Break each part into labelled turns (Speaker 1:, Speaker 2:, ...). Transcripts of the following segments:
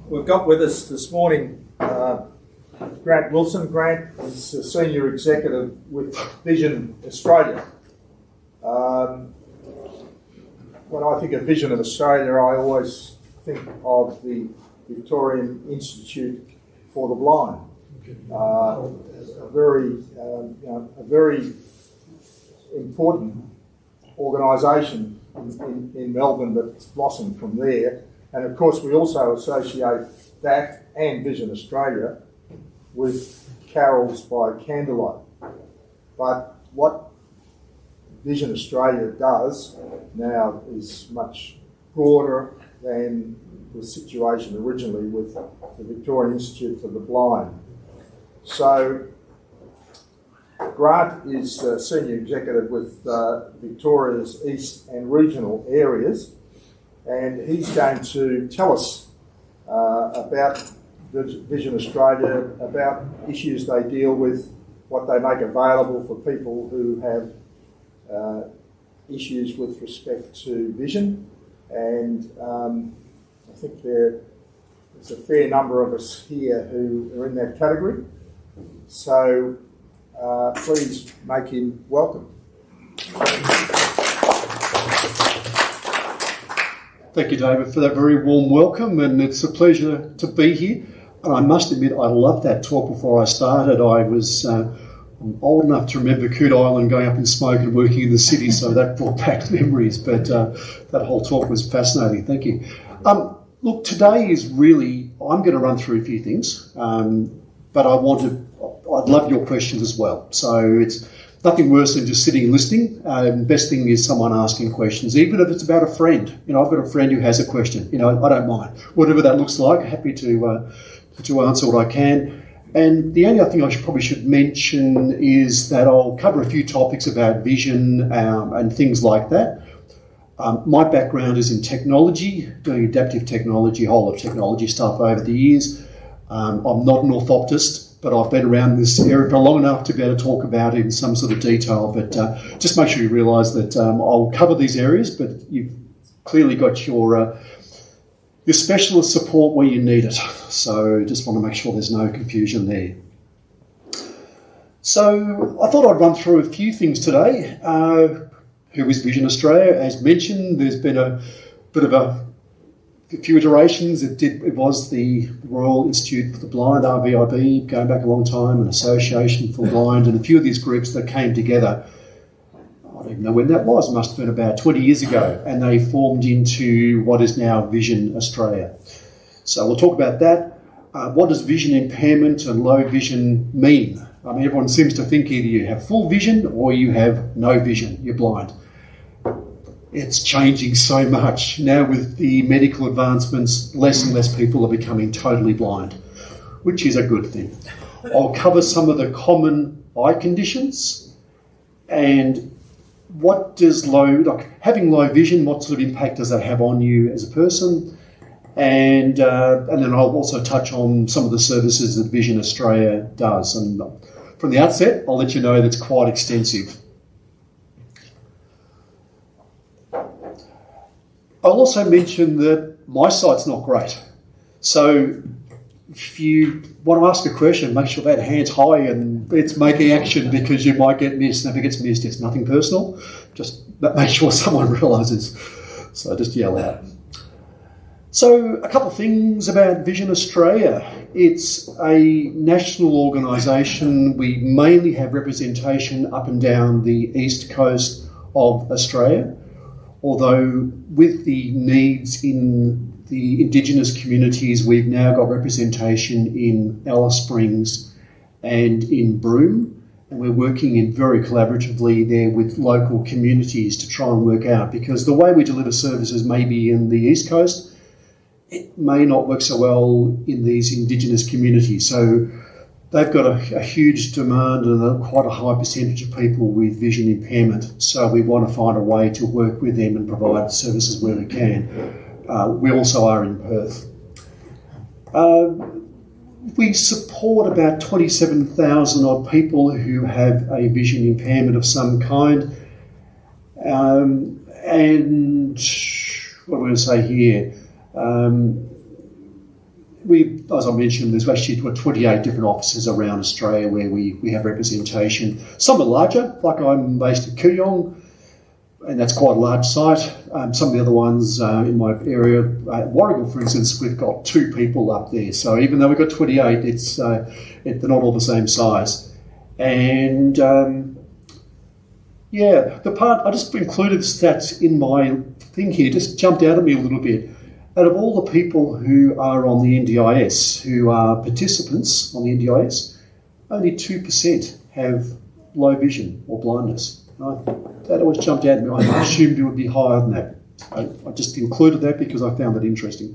Speaker 1: We've got with us this morning Grant Wilson. Grant is a Senior Executive with Vision Australia. When I think of Vision of Australia, I always think of the Victorian Institute for the Blind, a very important organisation in Melbourne that's blossomed from there. And of course, we also associate that and Vision Australia with carols by candlelight. But what Vision Australia does now is much broader than the situation originally with the Victorian Institute for the Blind. So Grant is Senior Executive with Victoria's East and regional areas, and he's going to tell us about Vision Australia, about issues they deal with, what they make available for people who have issues with respect to vision. And I think there's a fair number of us here who are in that category. So please make him welcome.
Speaker 2: Thank you, David, for that very warm welcome, and it's a pleasure to be here. And I must admit, I loved that talk before I started. I was I'm old enough to remember Coot Island going up in smoke and working in the city, so that brought back memories. But that whole talk was fascinating. Thank you. Look, today is really, I'm going to run through a few things, but I'd love your questions as well. So it's nothing worse than just sitting and listening. Best thing is someone asking questions, even if it's about a friend. You know, I've got a friend who has a question. You know, I don't mind. Whatever that looks like, happy to answer what I can. And the only other thing I probably should mention is that I'll cover a few topics about vision and things like that. My background is in technology, doing adaptive technology, a whole lot of technology stuff over the years. I'm not an orthoptist, but I've been around this area for long enough to be able to talk about it in some sort of detail. But just make sure you realise that I'll cover these areas, but you've clearly got your specialist support where you need it. So just want to make sure there's no confusion there. So I thought I'd run through a few things today. Who is Vision Australia? As mentioned, there's been a bit of a few iterations. It was the Royal Institute for the Blind, RVIB, going back a long time, an association for the blind, and a few of these groups that came together. I don't even know when that was. It must have been about 20 years ago, and they formed into what is now Vision Australia. So we'll talk about that. What does vision impairment and low vision mean? I mean, everyone seems to think either you have full vision or you have no vision, you're blind. It's changing so much. Now with the medical advancements, less and less people are becoming totally blind, which is a good thing. I'll cover some of the common eye conditions and what does having low vision, what sort of impact does that have on you as a person? And then I'll also touch on some of the services that Vision Australia does. And from the outset, I'll let you know that's quite extensive. I'll also mention that my site's not great. So if you want to ask a question, make sure that hand's high and it's making action because you might get missed. And if it gets missed, it's nothing personal. Just make sure someone realises. So just yell out. So a couple of things about Vision Australia. It's a national organisation. We mainly have representation up and down the east coast of Australia, although with the needs in the Indigenous communities, we've now got representation in Alice Springs and in Broome, and we're working in very collaboratively there with local communities to try and work out, because the way we deliver services maybe in the east coast, it may not work so well in these Indigenous communities. So they've got a huge demand and quite a high percentage of people with vision impairment. So we want to find a way to work with them and provide services where we can. We also are in Perth. We support about 27,000 odd people who have a vision impairment of some kind. And what am I going to say here? as I mentioned, there's actually 28 different offices around Australia where we have representation. Some are larger, like I'm based at Kooyong, and that's quite a large site. Some of the other ones in my area, Warragul, for instance, we've got 2 people up there. So even though we've got 28, they're not all the same size. And the part I just included stats in my thing here, just jumped out at me a little bit. Out of all the people who are on the NDIS, who are participants on the NDIS, only 2% have low vision or blindness. That always jumped out at me. I assumed it would be higher than that. I just included that because I found that interesting.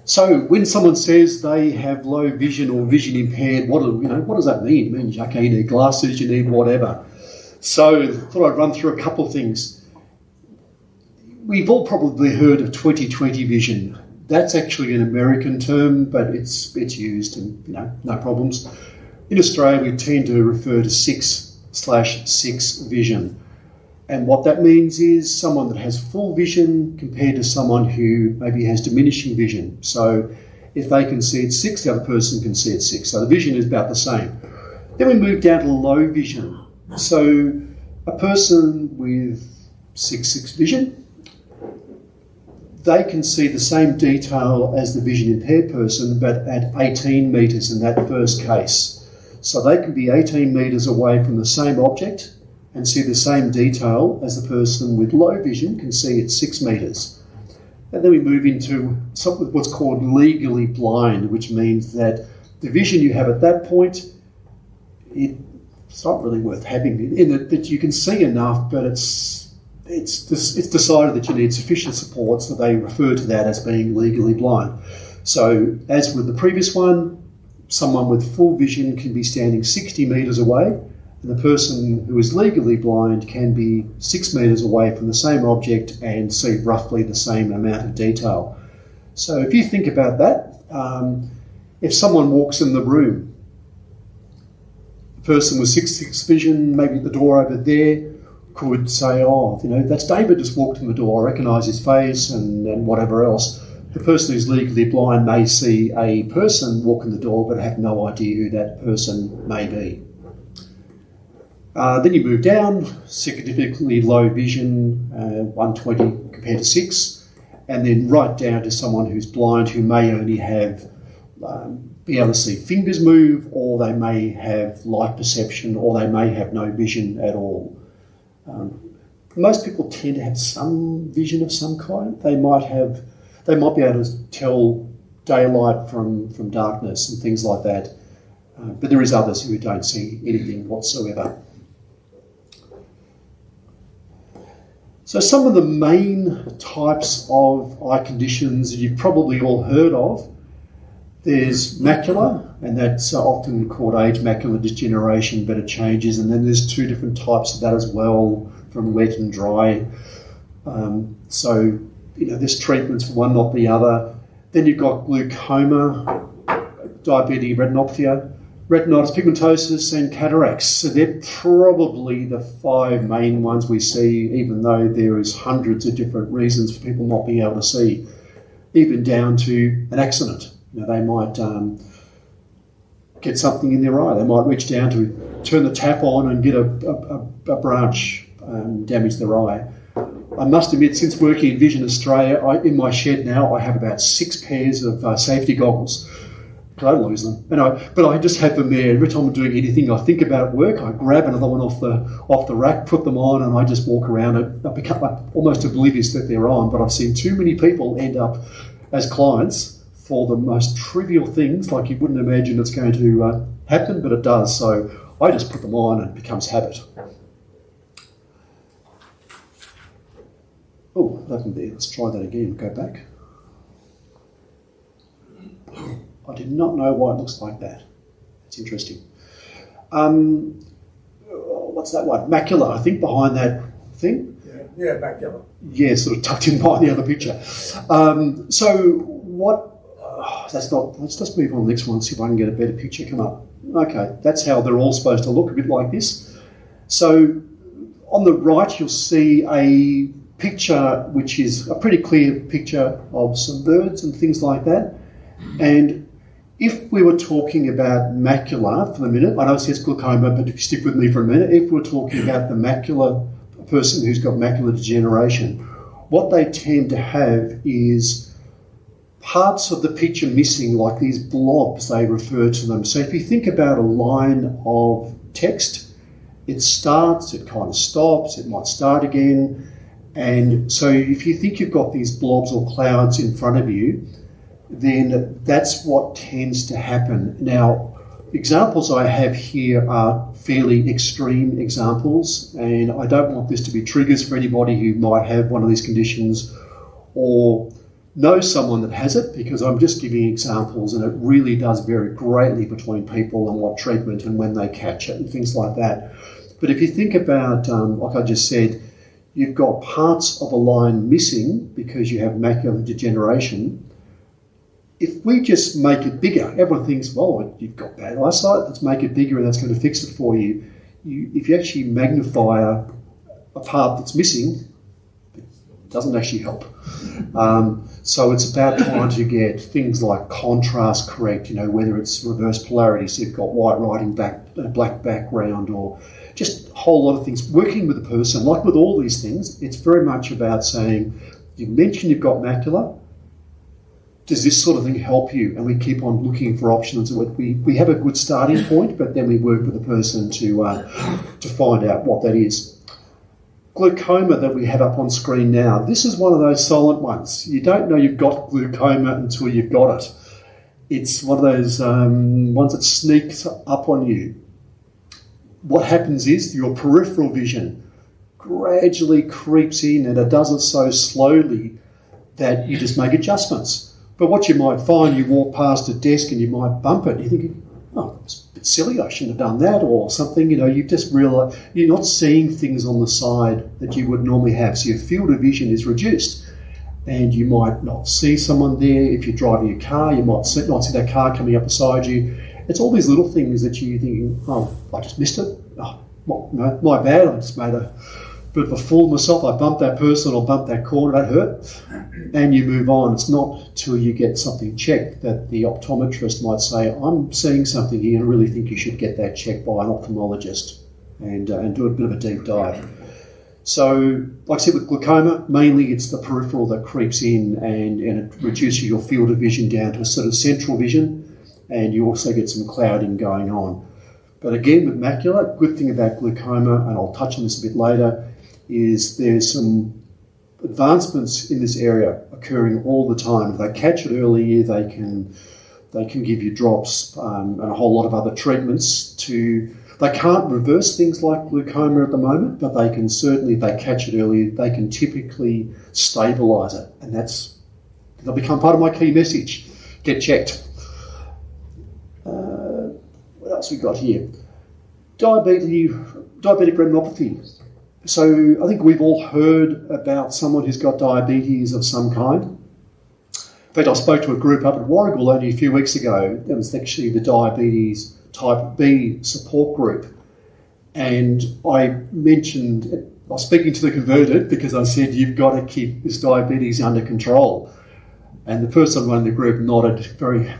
Speaker 2: So when someone says they have low vision or vision impaired, what does that mean? It means, okay, you need glasses, you need whatever. So I thought I'd run through a couple of things. We've all probably heard of 20/20 vision. That's actually an American term, but it's used and no problems. In Australia, we tend to refer to 6/6 vision. And what that means is someone that has full vision compared to someone who maybe has diminishing vision. So if they can see at 6, the other person can see at 6. So the vision is about the same. Then we move down to low vision. So a person with 6/6 vision, they can see the same detail as the vision impaired person, but at 18 metres in that first case. So they can be 18 metres away from the same object and see the same detail as the person with low vision can see at 6 metres. And then we move into what's called legally blind, which means that the vision you have at that point, it's not really worth having, in that you can see enough, but it's decided that you need sufficient support, so they refer to that as being legally blind. So as with the previous one, someone with full vision can be standing 60 metres away, and the person who is legally blind can be 6 metres away from the same object and see roughly the same amount of detail. So if you think about that, if someone walks in the room, the person with 6/6 vision, maybe at the door over there, could say, that's David just walked in the door, I recognise his face and whatever else. The person who's legally blind may see a person walk in the door but have no idea who that person may be. Then you move down, significantly low vision, 120 compared to 6, and then right down to someone who's blind who may only have be able to see fingers move, or they may have light perception, or they may have no vision at all. Most people tend to have some vision of some kind. They might be able to tell daylight from darkness and things like that. But there is others who don't see anything whatsoever. So some of the main types of eye conditions you've probably all heard of. There's macular, and that's often called age macular degeneration, but it changes. And then there's 2 different types of that as well, from wet and dry. So there's treatments for one, not the other. Then you've got glaucoma, diabetic retinopathy, retinitis pigmentosus, and cataracts. So they're probably the 5 main ones we see, even though there is hundreds of different reasons for people not being able to see, even down to an accident. They might get something in their eye. They might reach down to turn the tap on and get a branch damage their eye. I must admit, since working in Vision Australia, in my shed now, I have about 6 pairs of safety goggles. I don't lose them, but I just have them there. Every time I'm doing anything I think about work, I grab another one off the rack, put them on, and I just walk around. I become almost oblivious that they're on, but I've seen too many people end up as clients for the most trivial things, like you wouldn't imagine it's going to happen, but it does. So I just put them on and it becomes habit. Oh, nothing there. Let's try that again. Go back. I did not know why it looks like that. It's interesting. What's that one? Macula, I think, behind that thing.
Speaker 1: Yeah, macula.
Speaker 2: Yeah, sort of tucked in behind the other picture. Let's just move on to the next one and see if I can get a better picture come up. Okay, that's how they're all supposed to look, a bit like this. So on the right, you'll see a picture which is a pretty clear picture of some birds and things like that. And if we were talking about macula for the minute, I know it says glaucoma, but if you stick with me for a minute, if we're talking about the macula, a person who's got macular degeneration, what they tend to have is parts of the picture missing, like these blobs, they refer to them. So if you think about a line of text, it starts, it kind of stops, it might start again. And so if you think you've got these blobs or clouds in front of you, then that's what tends to happen. Now, examples I have here are fairly extreme examples, and I don't want this to be triggers for anybody who might have one of these conditions or know someone that has it, because I'm just giving examples, and it really does vary greatly between people and what treatment and when they catch it and things like that. But if you think about, like I just said, you've got parts of a line missing because you have macular degeneration. If we just make it bigger, everyone thinks, well, you've got bad eyesight, let's make it bigger and that's going to fix it for you. If you actually magnify a part that's missing, it doesn't actually help. So it's about trying to get things like contrast correct, whether it's reverse polarity, so you've got white writing black background, or just a whole lot of things. Working with the person, like with all these things, it's very much about saying, you mentioned you've got macula, does this sort of thing help you? And we keep on looking for options. We have a good starting point, but then we work with the person to find out what that is. Glaucoma that we have up on screen now, this is one of those silent ones. You don't know you've got glaucoma until you've got it. It's one of those ones that sneaks up on you. What happens is your peripheral vision gradually creeps in, and it does it so slowly that you just make adjustments. But what you might find, you walk past a desk and you might bump it, and you're thinking, oh, it's a bit silly, I shouldn't have done that, or something. You just realise you're not seeing things on the side that you would normally have. So your field of vision is reduced, and you might not see someone there. If you're driving a car, you might not see that car coming up beside you. It's all these little things that you're thinking, oh, I just missed it. Oh, well, no, my bad, I just made a bit of a fool of myself. I bumped that person or bumped that corner, that hurt. And you move on. It's not till you get something checked that the optometrist might say, I'm seeing something here and I really think you should get that checked by an ophthalmologist and do a bit of a deep dive. So, like I said, with glaucoma, mainly it's the peripheral that creeps in and it reduces your field of vision down to a sort of central vision, and you also get some clouding going on. But again, with macula, good thing about glaucoma, and I'll touch on this a bit later, is there's some advancements in this area occurring all the time. If they catch it early, they can give you drops and a whole lot of other treatments they can't reverse things like glaucoma at the moment, but they can certainly, if they catch it early, they can typically stabilise it. And they'll become part of my key message. Get checked. What else we got here? Diabetic retinopathy. So I think we've all heard about someone who's got diabetes of some kind. In fact, I spoke to a group up at Warragul only a few weeks ago. It was actually the diabetes type B support group. And I mentioned, I was speaking to the converted because I said, you've got to keep this diabetes under control. And the person running the group nodded very,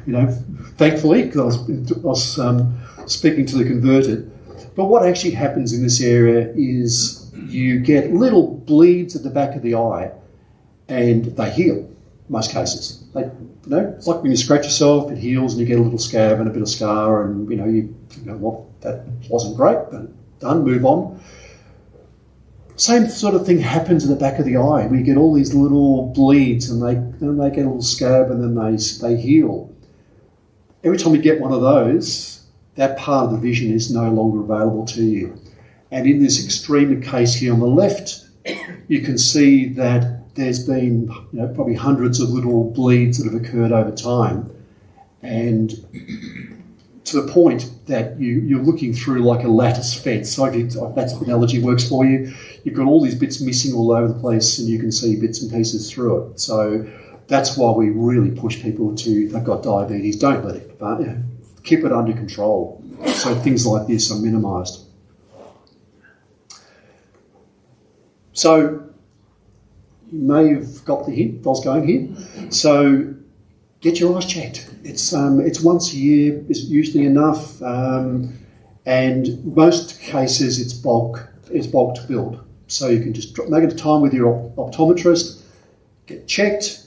Speaker 2: thankfully, because I was speaking to the converted. But what actually happens in this area is you get little bleeds at the back of the eye and they heal in most cases. It's like when you scratch yourself, it heals and you get a little scab and a bit of scar and, that wasn't great, but done, move on. Same sort of thing happens in the back of the eye. We get all these little bleeds and they get a little scab and then they heal. Every time you get one of those, that part of the vision is no longer available to you. And in this extreme case here on the left, you can see that there's been probably hundreds of little bleeds that have occurred over time. And to the point that you're looking through like a lattice fence. So if that analogy works for you, you've got all these bits missing all over the place and you can see bits and pieces through it. So that's why we really push people to, if they've got diabetes, don't let it, keep it under control. So things like this are minimised. So You may have got the hint I was going here. So get your eyes checked. It's once a year is usually enough, and most cases it's bulk billed. So you can just make it a time with your optometrist, get checked.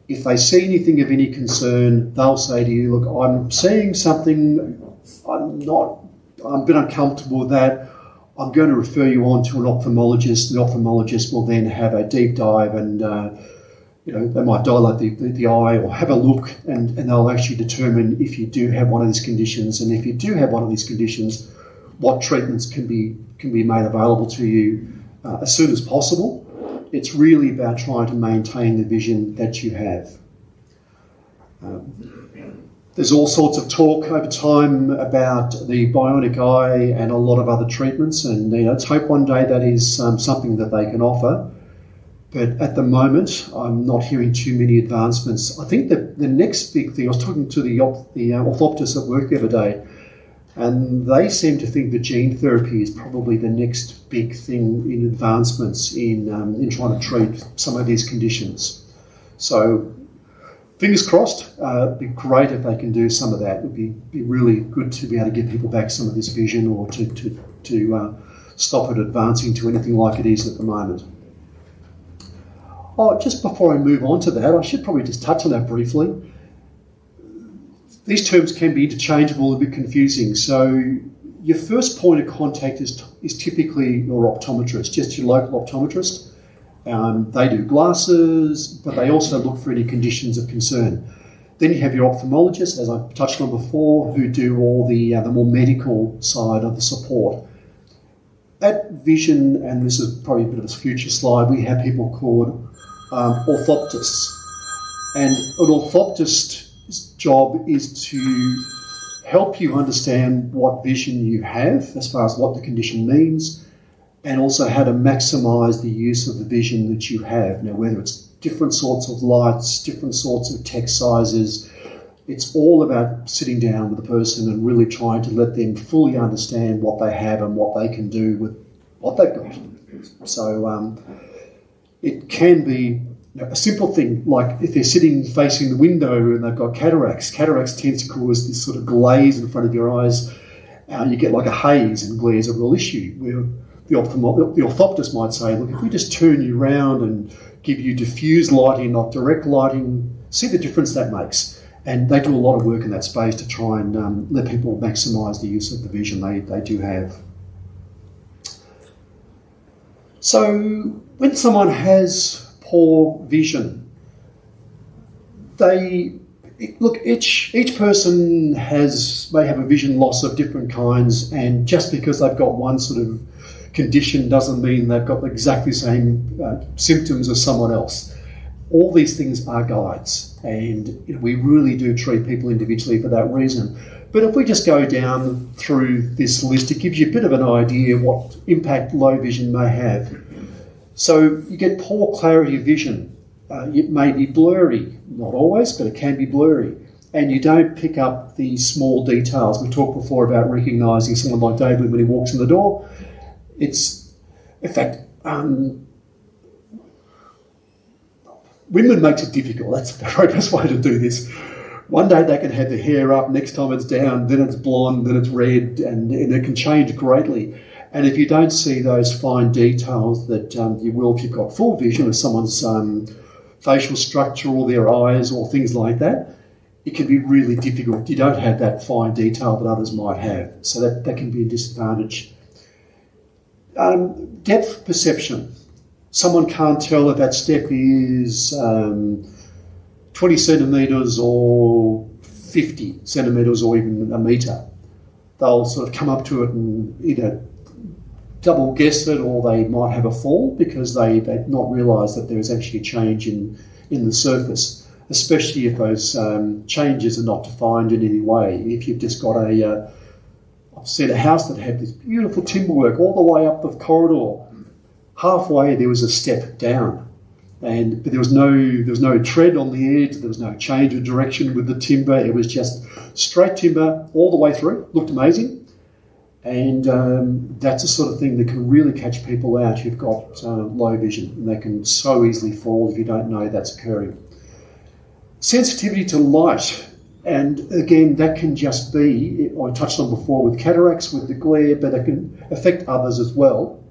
Speaker 2: If they see anything of any concern, they'll say to you, look, I'm seeing something, I'm a bit uncomfortable with that. I'm going to refer you on to an ophthalmologist. The ophthalmologist will then have a deep dive and, they might dilate the eye or have a look, and they'll actually determine if you do have one of these conditions. And if you do have one of these conditions, what treatments can be made available to you as soon as possible. It's really about trying to maintain the vision that you have. There's all sorts of talk over time about the bionic eye and a lot of other treatments, and let's hope one day that is something that they can offer. But at the moment, I'm not hearing too many advancements. I think that the next big thing, I was talking to the orthoptist at work the other day, and they seem to think that gene therapy is probably the next big thing in advancements in trying to treat some of these conditions. So fingers crossed. It'd be great if they can do some of that. It would be really good to be able to give people back some of this vision, or to stop it advancing to anything like it is at the moment. Oh, just before I move on to that, I should probably just touch on that briefly. These terms can be interchangeable and a bit confusing. So your first point of contact is typically your optometrist, just your local optometrist. They do glasses, but they also look for any conditions of concern. Then you have your ophthalmologist, as I touched on before, who do all the more medical side of the support. At Vision, and this is probably a bit of a future slide, we have people called orthoptists. And an orthoptist's job is to help you understand what vision you have as far as what the condition means, and also how to maximise the use of the vision that you have. Now, whether it's different sorts of lights, different sorts of text sizes, it's all about sitting down with the person and really trying to let them fully understand what they have and what they can do with what they've got. So it can be a simple thing, like if they're sitting facing the window and they've got cataracts. Cataracts tends to cause this sort of glaze in front of your eyes. You get like a haze, and glare is a real issue. Where the orthoptist might say, look, if we just turn you round and give you diffuse lighting, not direct lighting, see the difference that makes. And they do a lot of work in that space to try and let people maximise the use of the vision they do have. So when someone has poor vision, each person may have a vision loss of different kinds, and just because they've got one sort of condition doesn't mean they've got exactly the same symptoms as someone else. All these things are guides, and we really do treat people individually for that reason. But if we just go down through this list, it gives you a bit of an idea what impact low vision may have. So you get poor clarity of vision. It may be blurry, not always, but it can be blurry. And you don't pick up the small details. We talked before about recognising someone like David when he walks in the door. Women makes it difficult. That's the very best way to do this. One day they can have their hair up, next time it's down, then it's blonde, then it's red, and it can change greatly. And if you don't see those fine details that you will if you've got full vision of someone's facial structure or their eyes or things like that, it can be really difficult. You don't have that fine detail that others might have. So that can be a disadvantage. Depth perception. Someone can't tell if that step is 20 centimetres or 50 centimetres or even a metre. They'll sort of come up to it and either double guess it, or they might have a fall because they've not realised that there is actually a change in the surface, especially if those changes are not defined in any way. If you've just got I've seen a house that had this beautiful timber work all the way up the corridor. Halfway there was a step down, but there was no tread on the edge. There was no change of direction with the timber. It was just straight timber all the way through. Looked amazing, And that's the sort of thing that can really catch people out who've got low vision, and they can so easily fall if you don't know that's occurring. Sensitivity to light, and again, that can just be, I touched on before with cataracts, with the glare, but it can affect others as well.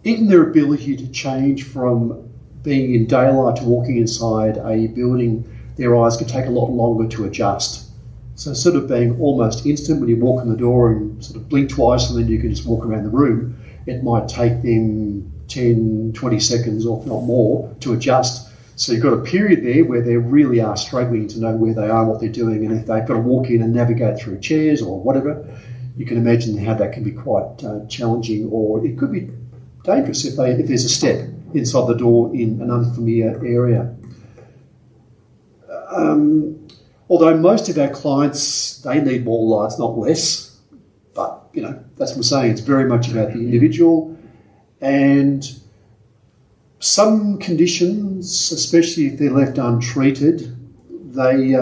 Speaker 2: Even their ability to change from being in daylight to walking inside a building, their eyes can take a lot longer to adjust. So sort of being almost instant when you walk in the door and sort of blink twice and then you can just walk around the room, it might take them 10, 20 seconds or if not more to adjust. So you've got a period there where they really are struggling to know where they are, what they're doing, and if they've got to walk in and navigate through chairs or whatever, you can imagine how that can be quite challenging, or it could be dangerous if there's a step inside the door in an unfamiliar area. Although most of our clients, they need more lights, not less. But, you know, that's what I'm saying. It's very much about the individual. And some conditions, especially if they're left untreated, they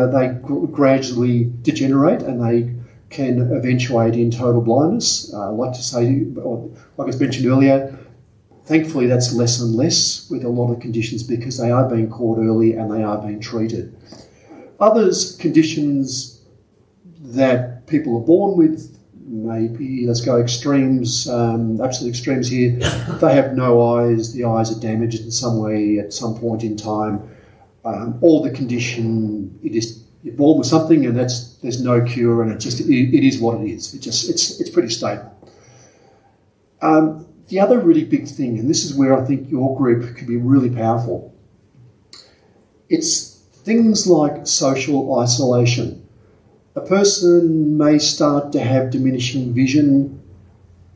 Speaker 2: gradually degenerate and they can eventuate in total blindness. Like I mentioned earlier, thankfully that's less and less with a lot of conditions because they are being caught early and they are being treated. Others, conditions that people are born with, maybe, let's go extremes, absolute extremes here. They have no eyes, the eyes are damaged in some way at some point in time. Or the condition, you're born with something and there's no cure and it is what it is. It's pretty stable. The other really big thing, and this is where I think your group could be really powerful, it's things like social isolation. A person may start to have diminishing vision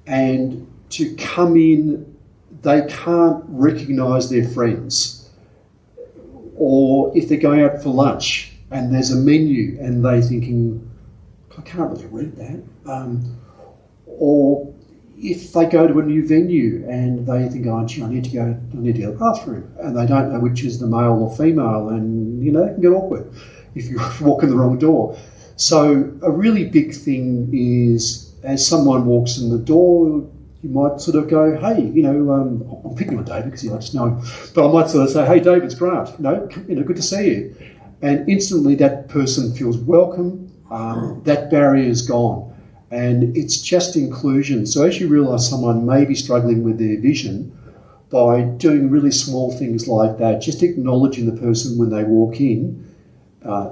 Speaker 2: and to come in, they can't recognise their friends. Or if they're going out for lunch and there's a menu and they're thinking, I can't really read that. Or if they go to a new venue and they think, oh, gee, I need to go to the bathroom, and they don't know which is the male or female, and, you know, it can get awkward if you walk in the wrong door. So a really big thing is, as someone walks in the door, you might sort of go, hey, you know, I'm picking on David because I just know him, but I might sort of say, hey, David, it's Grant, good to see you. And instantly that person feels welcome, that barrier is gone. And it's just inclusion. So as you realise someone may be struggling with their vision, by doing really small things like that, just acknowledging the person when they walk in,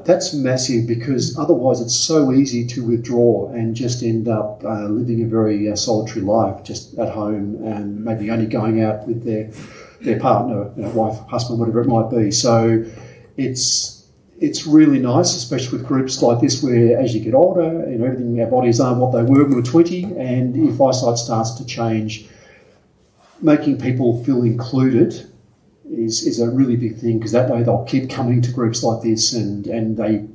Speaker 2: that's massive, because otherwise it's so easy to withdraw and just end up living a very solitary life just at home and maybe only going out with their partner, wife, husband, whatever it might be. So it's really nice, especially with groups like this, where as you get older, everything, our bodies aren't what they were when we were 20, and if eyesight starts to change, making people feel included is a really big thing, because that way they'll keep coming to groups like this and they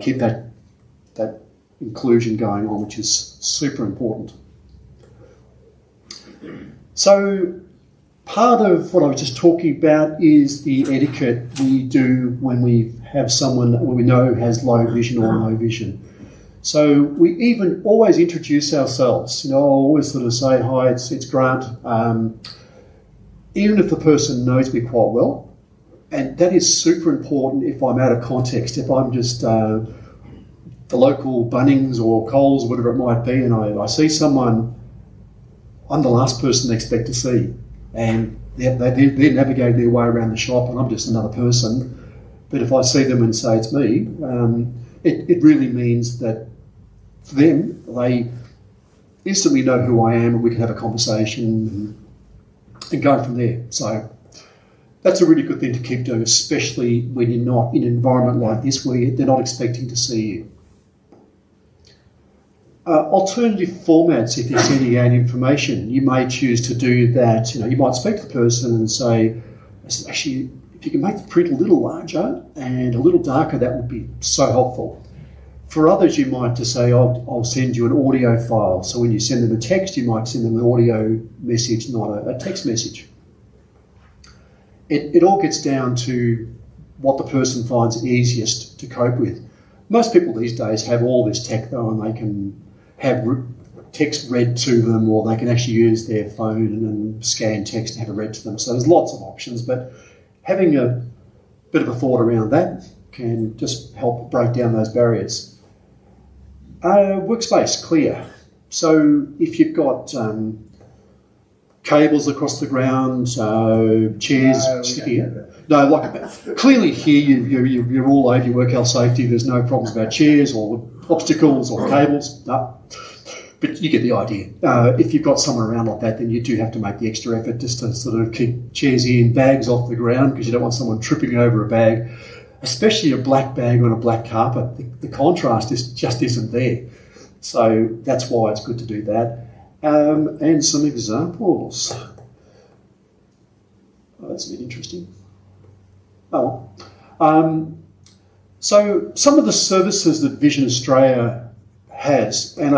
Speaker 2: keep that inclusion going on, which is super important. So part of what I was just talking about is the etiquette we do when we have someone when we know has low vision or no vision. So we even always introduce ourselves. I'll always sort of say, hi, it's Grant. Even if the person knows me quite well, and that is super important if I'm out of context, if I'm just the local Bunnings or Coles or whatever it might be, and I see someone, I'm the last person they expect to see. And they're navigating their way around the shop and I'm just another person. But if I see them and say it's me, it really means that for them, they instantly know who I am and we can have a conversation and go from there. So that's a really good thing to keep doing, especially when you're not in an environment like this where they're not expecting to see you. Alternative formats, if you're sending out information, you may choose to do that. You might speak to the person and say, actually, if you can make the print a little larger and a little darker, that would be so helpful. For others, you might just say, I'll send you an audio file. So when you send them a text, you might send them an audio message, not a text message. It all gets down to what the person finds easiest to cope with. Most people these days have all this tech though, and they can have text read to them, or they can actually use their phone and scan text and have it read to them. So there's lots of options, but having a bit of a thought around that can just help break down those barriers. Workspace, clear. So if you've got cables across the ground, chairs sticking. No, like clearly here you're all over your work health safety. There's no problems about chairs or obstacles or cables. No. But you get the idea. If you've got someone around like that, then you do have to make the extra effort just to sort of keep chairs in, bags off the ground, because you don't want someone tripping over a bag, especially a black bag on a black carpet. The contrast just isn't there. So that's why it's good to do that. And some examples. Oh, that's a bit interesting. Oh, so some of the services that Vision Australia has, and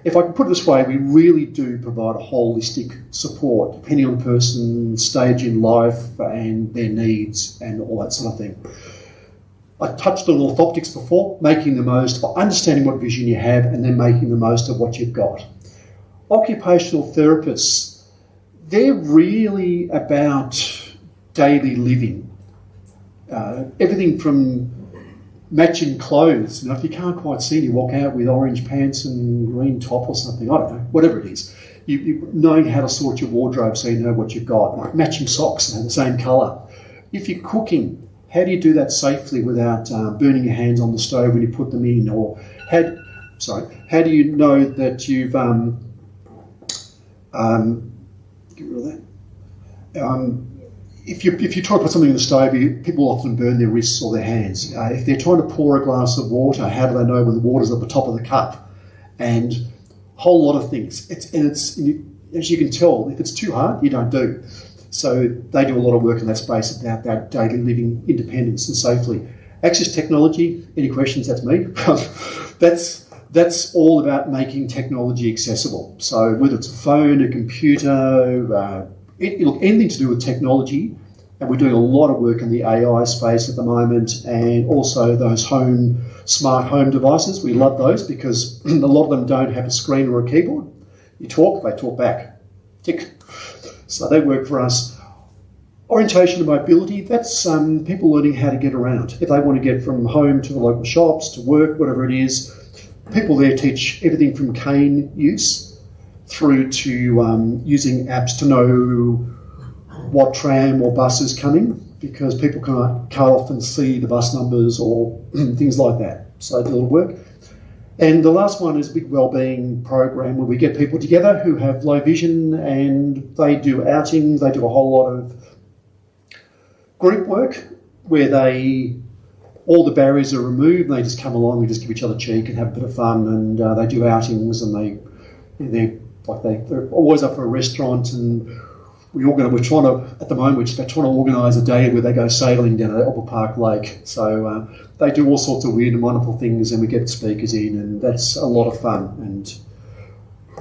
Speaker 2: if I can put it this way, we really do provide a holistic support depending on the person's stage in life and their needs and all that sort of thing. I touched on orthoptics before, making the most of understanding what vision you have and then making the most of what you've got. Occupational therapists, they're really about daily living. Everything from matching clothes. If you can't quite see, you walk out with orange pants and green top or something, I don't know, whatever it is. You knowing how to sort your wardrobe so you know what you've got, like matching socks and the same colour. If you're cooking, how do you do that safely without burning your hands on the stove when you put them in? Or how do you know that you've get rid of that. If you try to put something in the stove, people often burn their wrists or their hands. If they're trying to pour a glass of water, how do they know when the water's at the top of the cup? And a whole lot of things. As you can tell, if it's too hard, you don't do. So they do a lot of work in that space about that daily living, independence and safely. Access technology, any questions, that's me. That's all about making technology accessible. So whether it's a phone, a computer, anything to do with technology, and we're doing a lot of work in the AI space at the moment, and also those smart home devices. We love those because a lot of them don't have a screen or a keyboard. You talk, they talk back. Tick. So they work for us. Orientation and mobility, that's people learning how to get around. If they want to get from home to the local shops, to work, whatever it is, people there teach everything from cane use through to using apps to know what tram or bus is coming, because people can't often see the bus numbers or things like that. So they do a little work. And the last one is a big wellbeing program where we get people together who have low vision, and they do outings, they do a whole lot of group work where all the barriers are removed, and they just come along, we just give each other cheek and have a bit of fun, and they do outings, and they're always up for a restaurant, and we're trying to, at the moment, we're trying to organise a day where they go sailing down at Albert Park Lake. So they do all sorts of weird and wonderful things, and we get speakers in, and that's a lot of fun. And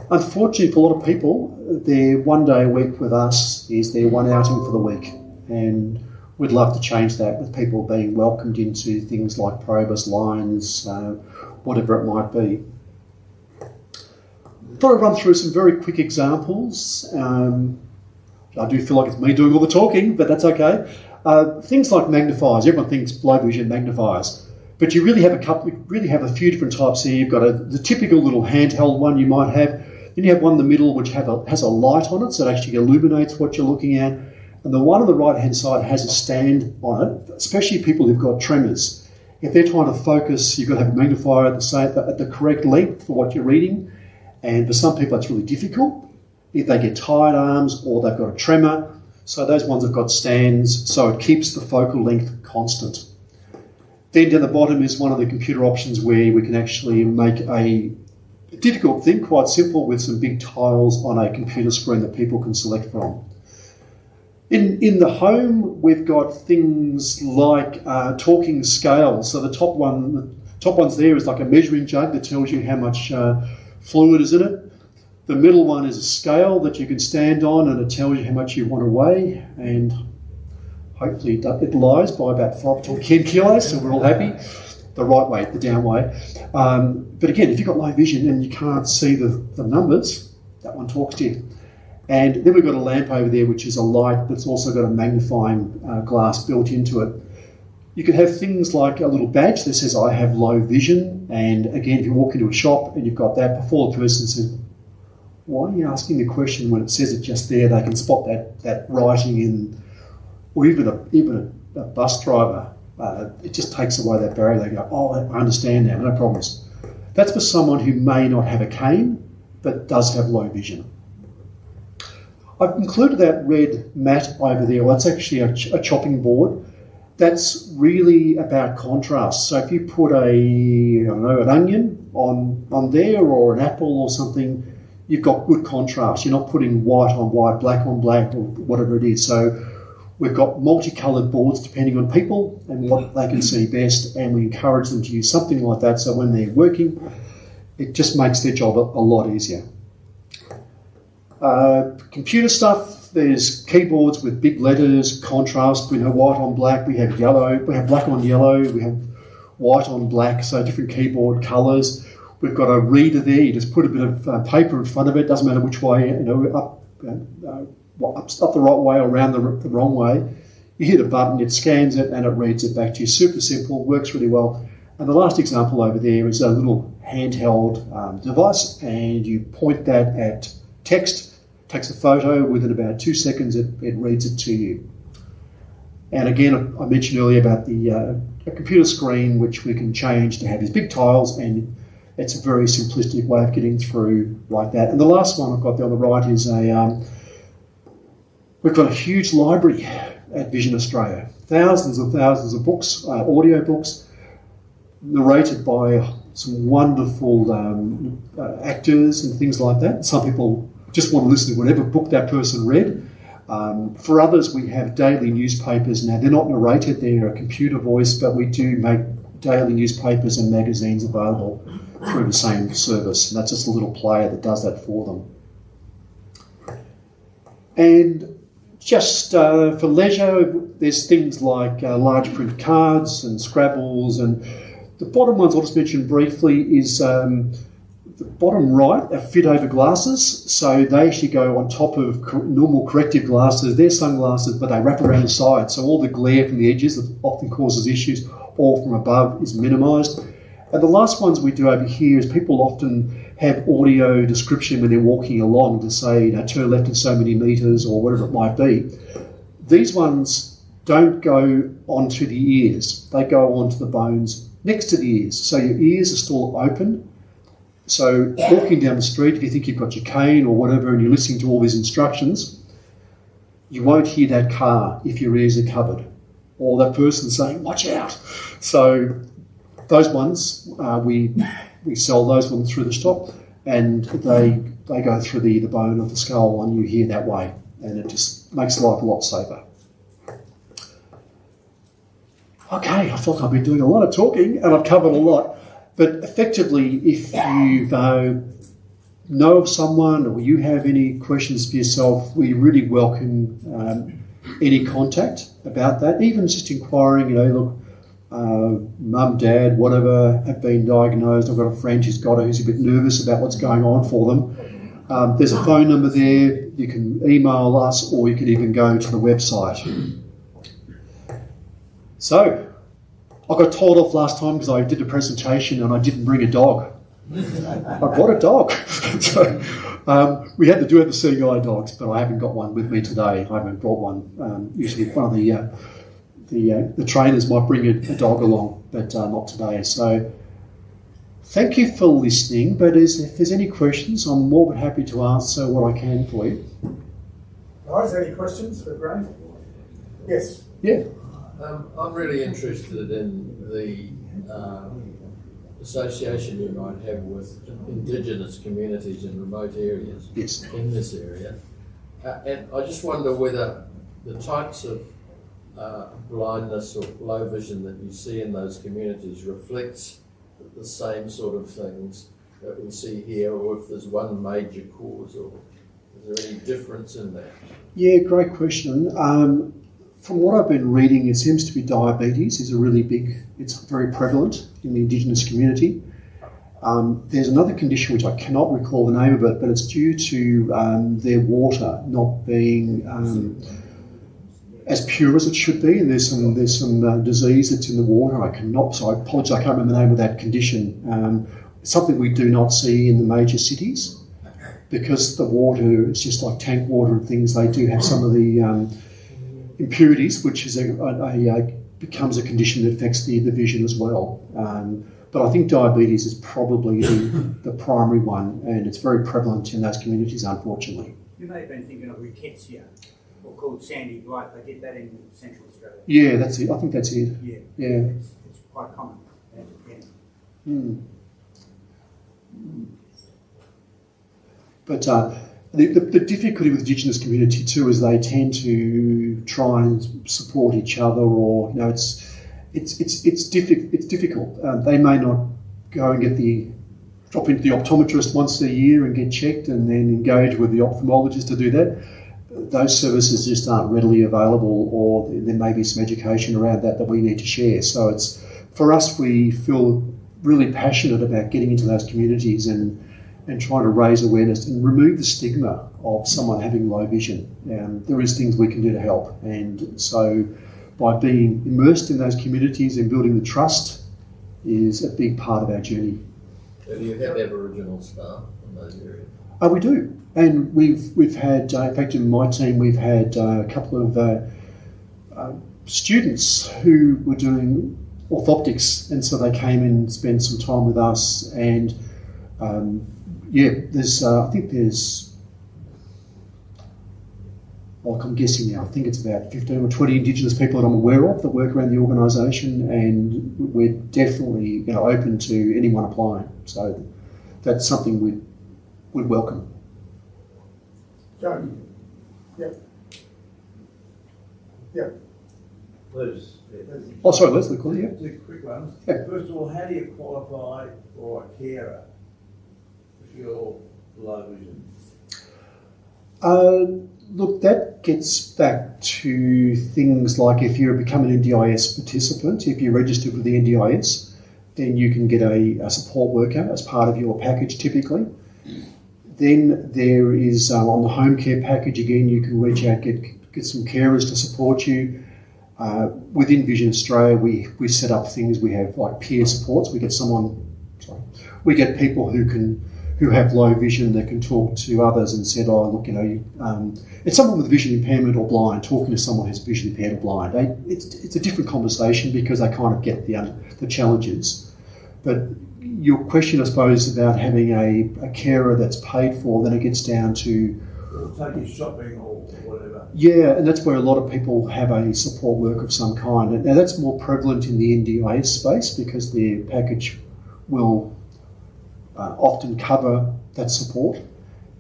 Speaker 2: unfortunately for a lot of people, their one day a week with us is their one outing for the week. And we'd love to change that with people being welcomed into things like Probus, Lions, whatever it might be. Thought I'd run through some very quick examples. I do feel like it's me doing all the talking, but that's okay. Things like magnifiers. Everyone thinks low vision magnifiers, but you really have a few different types here. You've got the typical little handheld one you might have. Then you have one in the middle which has a light on it, so it actually illuminates what you're looking at. And the one on the right-hand side has a stand on it, especially people who've got tremors. If they're trying to focus, you've got to have a magnifier at the correct length for what you're reading. And for some people, that's really difficult if they get tired arms or they've got a tremor. So those ones have got stands, so it keeps the focal length constant. Then down the bottom is one of the computer options where we can actually make a difficult thing quite simple with some big tiles on a computer screen that people can select from. In the home, we've got things like talking scales. So the top one's there is like a measuring jug that tells you how much fluid is in it. The middle one is a scale that you can stand on, and it tells you how much you want to weigh, and hopefully it lies by about 5 to 10 kilos, so we're all happy. the right way, the down way. But again, if you've got low vision and you can't see the numbers, that one talks to you. And then we've got a lamp over there, which is a light that's also got a magnifying glass built into it. You could have things like a little badge that says, I have low vision. And again, if you walk into a shop and you've got that, before the person says, why are you asking the question when it says it just there? They can spot that writing in, or even a bus driver. It just takes away that barrier. They go, oh, I understand now, no problems. That's for someone who may not have a cane, but does have low vision. I've included that red mat over there. Well, it's actually a chopping board. That's really about contrast. So if you put an onion on there, or an apple or something, you've got good contrast. You're not putting white on white, black on black, or whatever it is. So we've got multicoloured boards depending on people and what they can see best, and we encourage them to use something like that so when they're working, it just makes their job a lot easier. Computer stuff, there's keyboards with big letters, contrast. We have white on black, we have yellow, we have black on yellow, we have white on black, so different keyboard colours. We've got a reader there. You just put a bit of paper in front of it. Doesn't matter which way, up the right way or around the wrong way. You hit a button, it scans it, and it reads it back to you. Super simple, works really well. And the last example over there is a little handheld device, and you point that at text, takes a photo. Within about 2 seconds, it reads it to you. And again, I mentioned earlier about a computer screen, which we can change to have these big tiles, and it's a very simplistic way of getting through like that. And the last one I've got there on the right is we've got a huge library at Vision Australia. Thousands and thousands of books, audio books, narrated by some wonderful actors and things like that. Some people just want to listen to whatever book that person read. For others, we have daily newspapers. Now, they're not narrated, they're a computer voice, but we do make daily newspapers and magazines available through the same service, and that's just a little player that does that for them. And just for leisure, there's things like large print cards and Scrabbles, and the bottom ones I'll just mention briefly is the bottom right are fit over glasses, so they actually go on top of normal corrective glasses. They're sunglasses, but they wrap around the side, so all the glare from the edges that often causes issues, or from above, is minimised. And the last ones we do over here is people often have audio description when they're walking along to say, turn left in so many metres or whatever it might be. These ones don't go onto the ears. They go onto the bones next to the ears. So your ears are still open. So walking down the street, if you think you've got your cane or whatever and you're listening to all these instructions, you won't hear that car if your ears are covered, or that person saying, watch out. So those ones, we sell those ones through the shop, and they go through the bone of the skull, and you hear that way, and it just makes life a lot safer. Okay, I thought I've been doing a lot of talking, and I've covered a lot, but effectively, if you know of someone or you have any questions for yourself, we really welcome any contact about that, even just inquiring, look, mum, dad, whatever, have been diagnosed. I've got a friend who's got it, who's a bit nervous about what's going on for them. There's a phone number there. You can email us, or you can even go to the website. So, I got told off last time because I did a presentation and I didn't bring a dog. I brought a dog. So, we had to do it with seeing eye dogs, but I haven't got one with me today. I haven't brought one. Usually one of the trainers might bring a dog along, but not today. So thank you for listening, but if there's any questions, I'm more than happy to answer what I can for you.
Speaker 1: Guys, any questions for Graham? Yes.
Speaker 2: Yeah.
Speaker 3: I'm really interested in the association you might have with Indigenous communities in remote areas.
Speaker 2: Yes.
Speaker 3: In this area. And I just wonder whether the types of blindness or low vision that you see in those communities reflects the same sort of things that we see here, or if there's one major cause, or is there any difference in that?
Speaker 2: Yeah, great question. From what I've been reading, it seems to be diabetes is it's very prevalent in the Indigenous community. There's another condition which I cannot recall the name of it, but it's due to their water not being as pure as it should be, and there's some disease that's in the water. I apologise, I can't remember the name of that condition. Something we do not see in the major cities, because the water is just like tank water and things. They do have some of the impurities, which is becomes a condition that affects the vision as well. But I think diabetes is probably the primary one, and it's very prevalent in those communities, unfortunately.
Speaker 4: You may have been thinking of rickettsia, or called sandy blight. They get that in Central Australia.
Speaker 2: Yeah, that's it. I think that's it.
Speaker 4: Yeah.
Speaker 2: Yeah.
Speaker 4: It's quite common. Yeah.
Speaker 2: Mm. But the difficulty with the Indigenous community too is they tend to try and support each other, or it's difficult. They may not go and drop into the optometrist once a year and get checked, and then engage with the ophthalmologist to do that. Those services just aren't readily available, or there may be some education around that we need to share. So it's, for us, we feel really passionate about getting into those communities and trying to raise awareness and remove the stigma of someone having low vision. There is things we can do to help, and so by being immersed in those communities and building the trust is a big part of our journey.
Speaker 3: Do you have Aboriginal staff in those areas?
Speaker 2: We do, and we've had, in fact, in my team, we've had a couple of students who were doing orthoptics, and so they came in and spent some time with us. And I think there's, like, I'm guessing now, I think it's about 15 or 20 Indigenous people that I'm aware of that work around the organisation, and we're definitely open to anyone applying. So that's something we'd welcome.
Speaker 1: Joe? Yep. Yep.
Speaker 5: Liz.
Speaker 2: Oh, sorry, Leslie, call you.
Speaker 5: Two quick ones.
Speaker 2: Yeah.
Speaker 5: First of all, how do you qualify for a carer if you're low vision?
Speaker 2: Look, that gets back to things like if you become an NDIS participant, if you're registered with the NDIS, then you can get a support worker as part of your package typically. Then there is, on the home care package, again, you can reach out, get some carers to support you. Within Vision Australia, we set up things, we have like peer supports. We get people who have low vision that can talk to others and said, it's someone with vision impairment or blind talking to someone who's vision impaired or blind. It's a different conversation because they kind of get the challenges. But your question, I suppose, about having a carer that's paid for, then it gets down to...
Speaker 5: Take you shopping or whatever.
Speaker 2: Yeah, and that's where a lot of people have a support work of some kind. Now, that's more prevalent in the NDIS space because their package will often cover that support.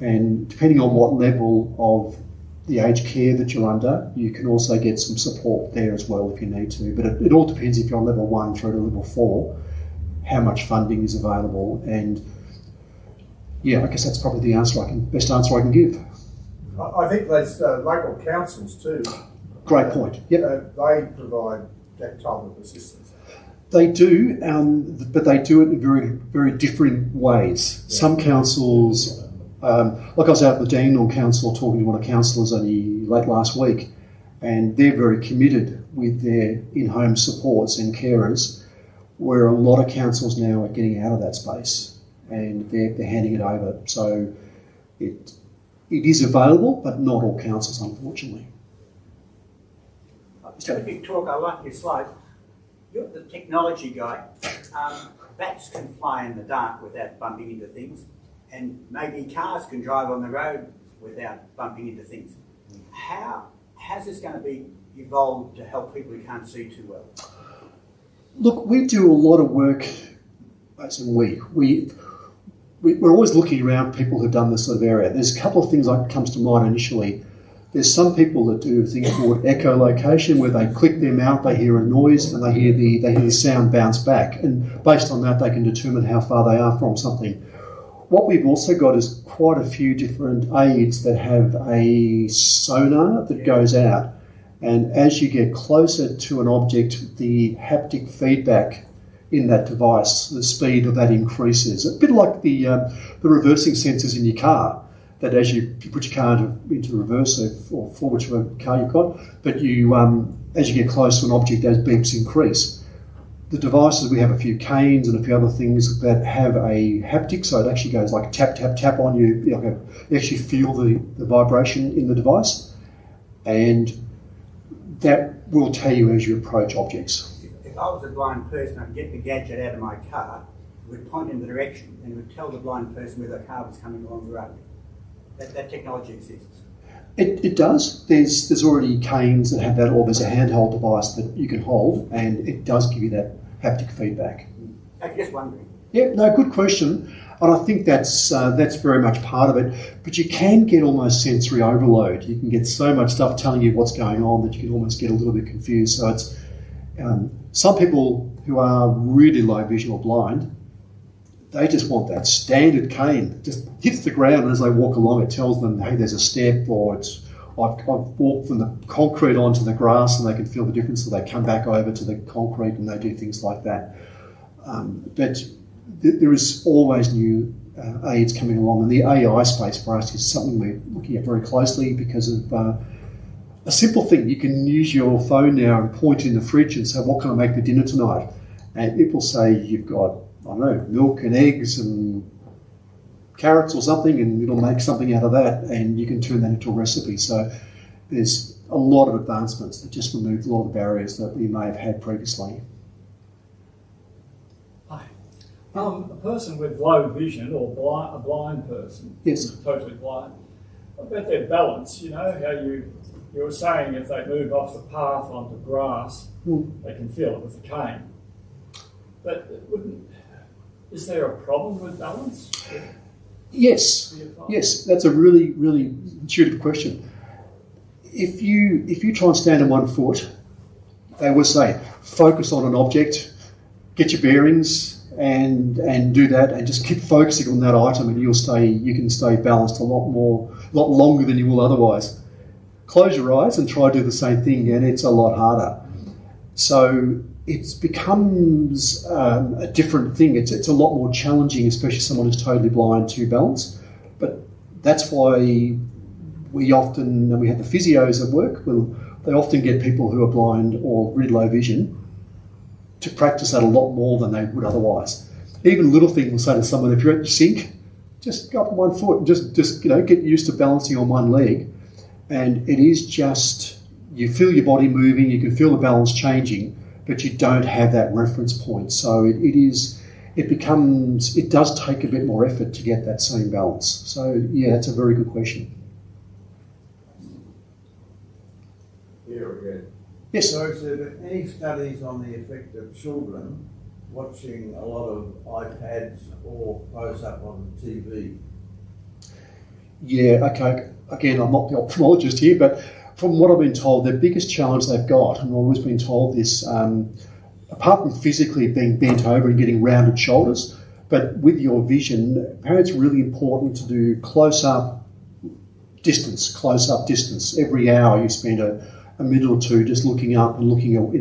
Speaker 2: And depending on what level of the aged care that you're under, you can also get some support there as well if you need to. But it all depends if you're on level 1 through to level 4, how much funding is available. And yeah, I guess that's probably the best answer I can give.
Speaker 1: I think there's local councils too.
Speaker 2: Great point. Yep.
Speaker 1: They provide that type of assistance.
Speaker 2: They do, but they do it in very, very different ways. Yeah. Some councils, like I was out with the Dandenong Council talking to one of the councillors only late last week, and they're very committed with their in-home supports and carers, where a lot of councils now are getting out of that space and they're handing it over. So it is available, but not all councils, unfortunately.
Speaker 4: Terrific talk. I like your slide. You're the technology guy. Bats can fly in the dark without bumping into things, and maybe cars can drive on the road without bumping into things. How's this going to be evolved to help people who can't see too well?
Speaker 2: Look, we do a lot of work, as in we're always looking around people who've done this sort of area. There's a couple of things that comes to mind initially. There's some people that do a thing called echolocation, where they click their mouth, they hear a noise, and they hear the sound bounce back. And based on that, they can determine how far they are from something. What we've also got is quite a few different aids that have a sonar that goes out, And as you get closer to an object, the haptic feedback in that device, the speed of that increases. A bit like the reversing sensors in your car, that as you put your car into reverse or for whichever car you've got, but you as you get close to an object, those beeps increase. The devices, we have a few canes and a few other things that have a haptic, so it actually goes like tap, tap, tap on you. You actually feel the vibration in the device, and that will tell you as you approach objects.
Speaker 4: If I was a blind person, I'd get the gadget out of my car, it would point in the direction, and it would tell the blind person where the car was coming along the road. That technology exists.
Speaker 2: It does. There's already canes that have that, or there's a handheld device that you can hold, and it does give you that haptic feedback.
Speaker 4: I'm just wondering.
Speaker 2: Yeah, no, good question. And I think that's very much part of it. But you can get almost sensory overload. You can get so much stuff telling you what's going on that you can almost get a little bit confused. So it's some people who are really low vision or blind, they just want that standard cane. Just hits the ground, and as they walk along, it tells them, hey, there's a step, or I've walked from the concrete onto the grass, and they can feel the difference. So they come back over to the concrete, and they do things like that. But there is always new aids coming along, and the AI space for us is something we're looking at very closely because of a simple thing. You can use your phone now and point in the fridge and say, what can I make for dinner tonight? And it will say you've got, I don't know, milk and eggs and carrots or something, and it'll make something out of that, and you can turn that into a recipe. So there's a lot of advancements that just remove a lot of the barriers that we may have had previously.
Speaker 6: Hi. A person with low vision or a blind person,
Speaker 2: Yes.
Speaker 6: totally blind, what about their balance? You know, how you were saying if they move off the path onto grass, they can feel it with the cane. But is there a problem with balance?
Speaker 2: Yes, that's a really, really intuitive question. If you try and stand on one foot, they will say, focus on an object, get your bearings, and do that, and just keep focusing on that item, and you can stay balanced a lot longer than you will otherwise. Close your eyes and try to do the same thing, and it's a lot harder. So it becomes a different thing. It's a lot more challenging, especially someone who's totally blind, to balance. But that's why we have the physios at work. They often get people who are blind or really low vision to practice that a lot more than they would otherwise. Even little things will say to someone, if you're at the sink, just go up on one foot and just get used to balancing on one leg. And it is just, you feel your body moving, you can feel the balance changing, but you don't have that reference point. So it does take a bit more effort to get that same balance. So yeah, that's a very good question.
Speaker 5: Here again.
Speaker 2: Yes.
Speaker 5: So has there been any studies on the effect of children watching a lot of iPads or close-up on TV?
Speaker 2: Yeah, okay. Again, I'm not the ophthalmologist here, but from what I've been told, the biggest challenge they've got, and I've always been told this, apart from physically being bent over and getting rounded shoulders, but with your vision, apparently it's really important to do close-up distance. Every hour you spend a minute or two just looking up and looking at,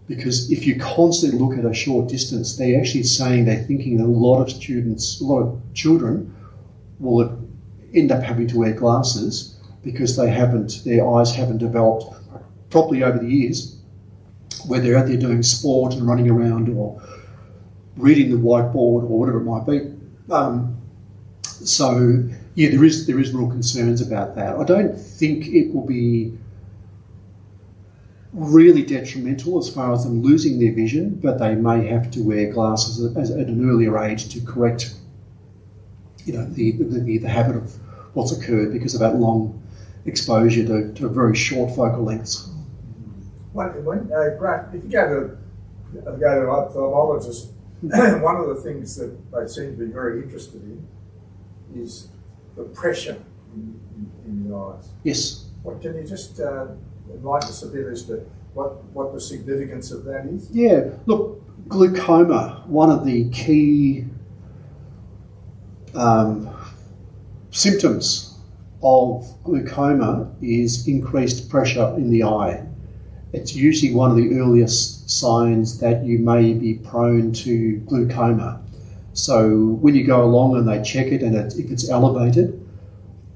Speaker 2: because if you constantly look at a short distance, they're actually saying they're thinking that a lot of children will end up having to wear glasses because their eyes haven't developed properly over the years, where they're out there doing sport and running around or reading the whiteboard or whatever it might be. So yeah, there is real concerns about that. I don't think it will be really detrimental as far as them losing their vision, but they may have to wear glasses at an earlier age to correct, the habit of what's occurred because of that long exposure to very short focal lengths.
Speaker 1: Grant, if you go to an ophthalmologist, one of the things that they seem to be very interested in is the pressure in your eyes.
Speaker 2: Yes.
Speaker 1: Can you just enlighten us a bit as to what the significance of that is?
Speaker 2: Yeah, look, glaucoma, one of the key symptoms of glaucoma is increased pressure in the eye. It's usually one of the earliest signs that you may be prone to glaucoma. So when you go along and they check it and if it's elevated,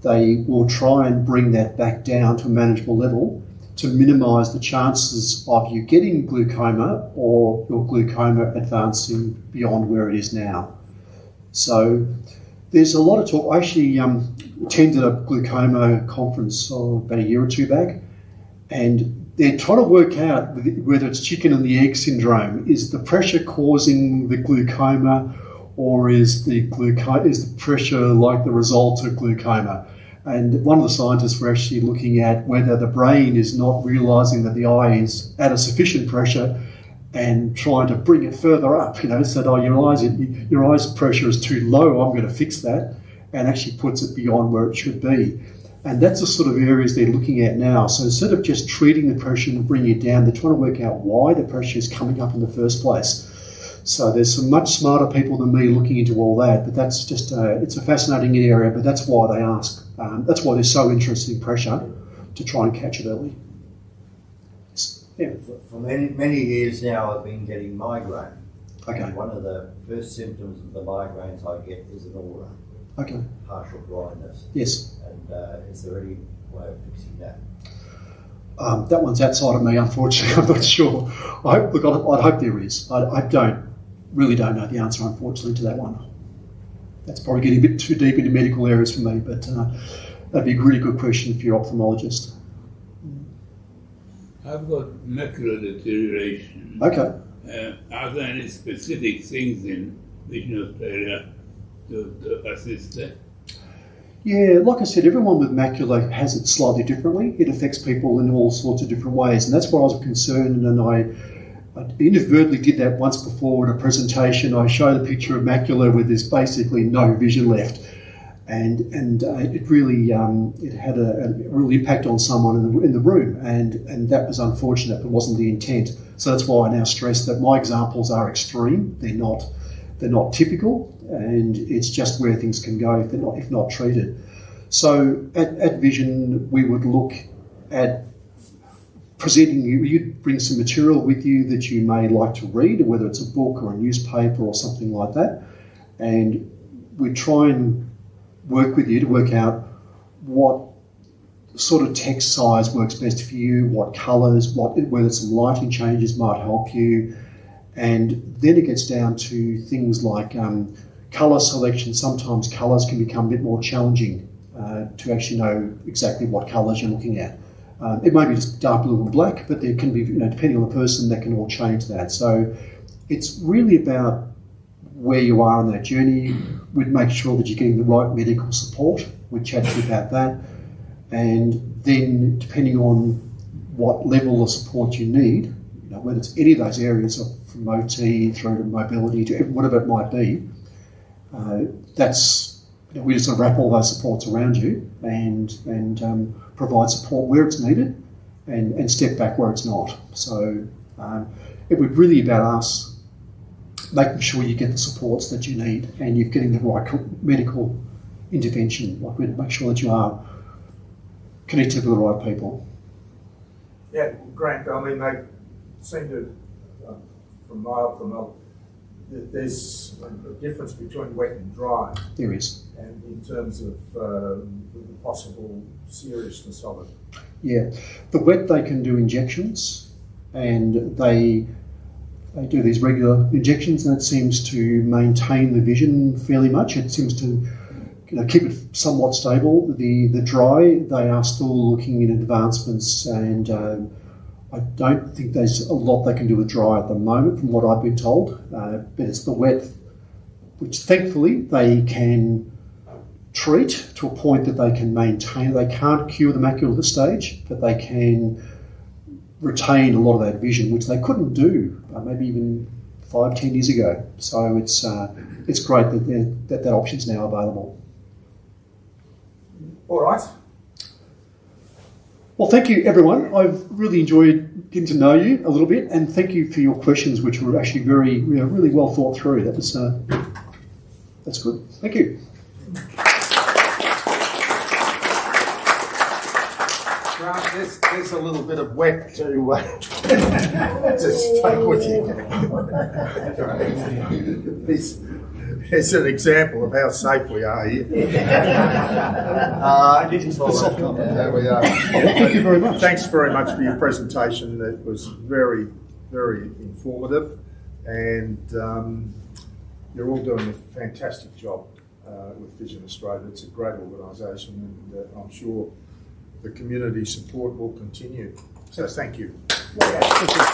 Speaker 2: they will try and bring that back down to a manageable level to minimise the chances of you getting glaucoma or your glaucoma advancing beyond where it is now. So there's a lot of talk. I actually attended a glaucoma conference about a year or two back, and they're trying to work out whether it's chicken and the egg syndrome. Is the pressure causing the glaucoma, or is the pressure like the result of glaucoma? And one of the scientists were actually looking at whether the brain is not realising that the eye is at a sufficient pressure and trying to bring it further up. Said, oh, your eyes pressure is too low, I'm going to fix that, and actually puts it beyond where it should be. And that's the sort of areas they're looking at now. So instead of just treating the pressure and bringing it down, they're trying to work out why the pressure is coming up in the first place. So there's some much smarter people than me looking into all that, but that's just, it's a fascinating area, but that's why they ask. That's why they're so interested in pressure, to try and catch it early. Yeah.
Speaker 7: For many years now I've been getting migraine.
Speaker 2: Okay.
Speaker 7: And one of the first symptoms of the migraines I get is an aura.
Speaker 2: Okay.
Speaker 7: Partial blindness.
Speaker 2: Yes.
Speaker 7: And is there any way of fixing that?
Speaker 2: That one's outside of me, unfortunately. I'm not sure. I'd hope there is. I really don't know the answer, unfortunately, to that one. That's probably getting a bit too deep into medical areas for me, but that'd be a really good question for your ophthalmologist.
Speaker 8: I've got macular deterioration.
Speaker 2: Okay.
Speaker 8: Are there any specific things in Vision Australia to assist that?
Speaker 2: Yeah, like I said, everyone with macula has it slightly differently. It affects people in all sorts of different ways, and that's why I was concerned, and I inadvertently did that once before in a presentation. I showed a picture of macula where there's basically no vision left, and it really it had a real impact on someone in the room, and that was unfortunate, but wasn't the intent. So that's why I now stress that my examples are extreme. They're not typical, and it's just where things can go if not treated. So at Vision, we would look at presenting you'd bring some material with you that you may like to read, whether it's a book or a newspaper or something like that, and we try and work with you to work out what sort of text size works best for you, what colours, whether some lighting changes might help you, and then it gets down to things like colour selection. Sometimes colours can become a bit more challenging to actually know exactly what colours you're looking at. It may be just dark blue and black, but there can be, depending on the person, that can all change that. So it's really about where you are on that journey. We'd make sure that you're getting the right medical support. We'd chat to you about that. And then, depending on what level of support you need, whether it's any of those areas, from OT through to mobility to whatever it might be, we just sort of wrap all those supports around you and provide support where it's needed and step back where it's not. So it would really be about us making sure you get the supports that you need and you're getting the right medical intervention. Like, we'd make sure that you are connected with the right people.
Speaker 1: Yeah, Grant, I mean, they seem to, from there's a difference between wet and dry.
Speaker 2: There is.
Speaker 1: And in terms of the possible seriousness of it.
Speaker 2: Yeah. The wet, they can do injections, and they do these regular injections, and it seems to maintain the vision fairly much. It seems to keep it somewhat stable. The dry, they are still looking at advancements, and I don't think there's a lot they can do with dry at the moment, from what I've been told. But it's the wet, which thankfully they can treat to a point that they can maintain. They can't cure the macula at this stage, but they can retain a lot of that vision, which they couldn't do maybe even 5-10 years ago. So it's great that that option's now available.
Speaker 1: All right.
Speaker 2: Well, thank you, everyone. I've really enjoyed getting to know you a little bit, and thank you for your questions, which were actually really well thought through. That's good. Thank you.
Speaker 1: Grant, there's a little bit of wet to take with you. It's an example of how safe we are here. There we are.
Speaker 2: Thank you very much.
Speaker 1: Thanks very much for your presentation. It was very, very informative, and you're all doing a fantastic job with Vision Australia. It's a great organisation, and I'm sure the community support will continue. So thank you.
Speaker 2: Thank you.